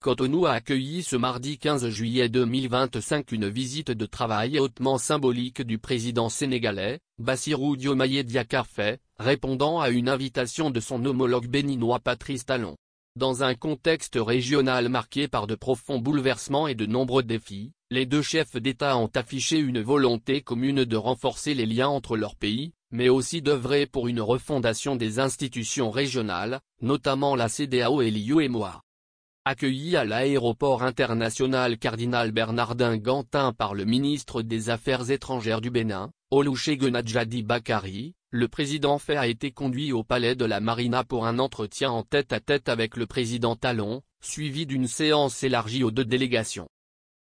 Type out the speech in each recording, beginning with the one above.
Cotonou a accueilli ce mardi 15 juillet 2025 une visite de travail hautement symbolique du président sénégalais, Bassirou Diomaye Diakhar Faye, répondant à une invitation de son homologue béninois Patrice Talon. Dans un contexte régional marqué par de profonds bouleversements et de nombreux défis, les deux chefs d'État ont affiché une volonté commune de renforcer les liens entre leurs pays, mais aussi d'œuvrer pour une refondation des institutions régionales, notamment la CEDEAO et l'UEMOA. Accueilli à l'aéroport international Cardinal Bernardin Gantin par le ministre des Affaires étrangères du Bénin, Olusegun Adjadi Bakari, le président Faye a été conduit au palais de la Marina pour un entretien en tête-à-tête avec le président Talon, suivi d'une séance élargie aux deux délégations.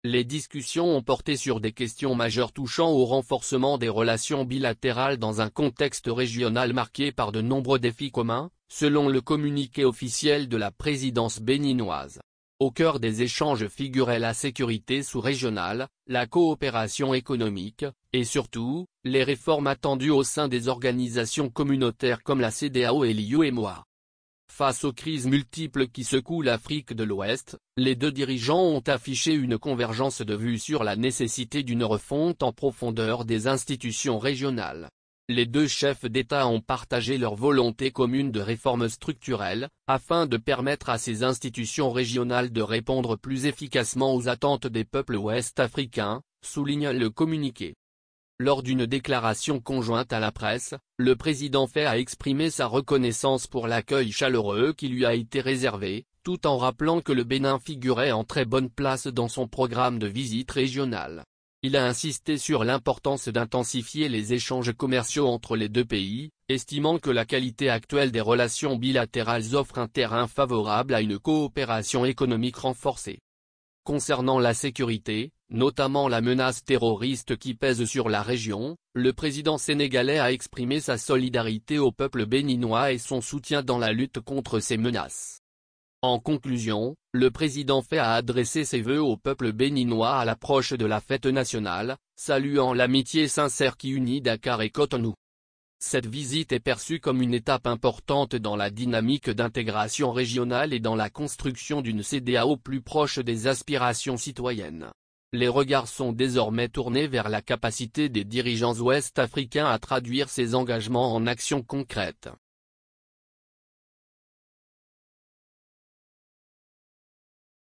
Les discussions ont porté sur des questions majeures touchant au renforcement des relations bilatérales dans un contexte régional marqué par de nombreux défis communs, selon le communiqué officiel de la présidence béninoise. Au cœur des échanges figuraient la sécurité sous-régionale, la coopération économique, et surtout, les réformes attendues au sein des organisations communautaires comme la CEDEAO et l'UEMOA. Face aux crises multiples qui secouent l'Afrique de l'Ouest, les deux dirigeants ont affiché une convergence de vues sur la nécessité d'une refonte en profondeur des institutions régionales. Les deux chefs d'État ont partagé leur volonté commune de réformes structurelles, afin de permettre à ces institutions régionales de répondre plus efficacement aux attentes des peuples ouest-africains, souligne le communiqué. Lors d'une déclaration conjointe à la presse, le président Faye a exprimé sa reconnaissance pour l'accueil chaleureux qui lui a été réservé, tout en rappelant que le Bénin figurait en très bonne place dans son programme de visite régionale. Il a insisté sur l'importance d'intensifier les échanges commerciaux entre les deux pays, estimant que la qualité actuelle des relations bilatérales offre un terrain favorable à une coopération économique renforcée. Concernant la sécurité, notamment la menace terroriste qui pèse sur la région, le président sénégalais a exprimé sa solidarité au peuple béninois et son soutien dans la lutte contre ces menaces. En conclusion, le président Faye a adressé ses vœux au peuple béninois à l'approche de la fête nationale, saluant l'amitié sincère qui unit Dakar et Cotonou. Cette visite est perçue comme une étape importante dans la dynamique d'intégration régionale et dans la construction d'une CEDEAO plus proche des aspirations citoyennes. Les regards sont désormais tournés vers la capacité des dirigeants ouest-africains à traduire ces engagements en actions concrètes.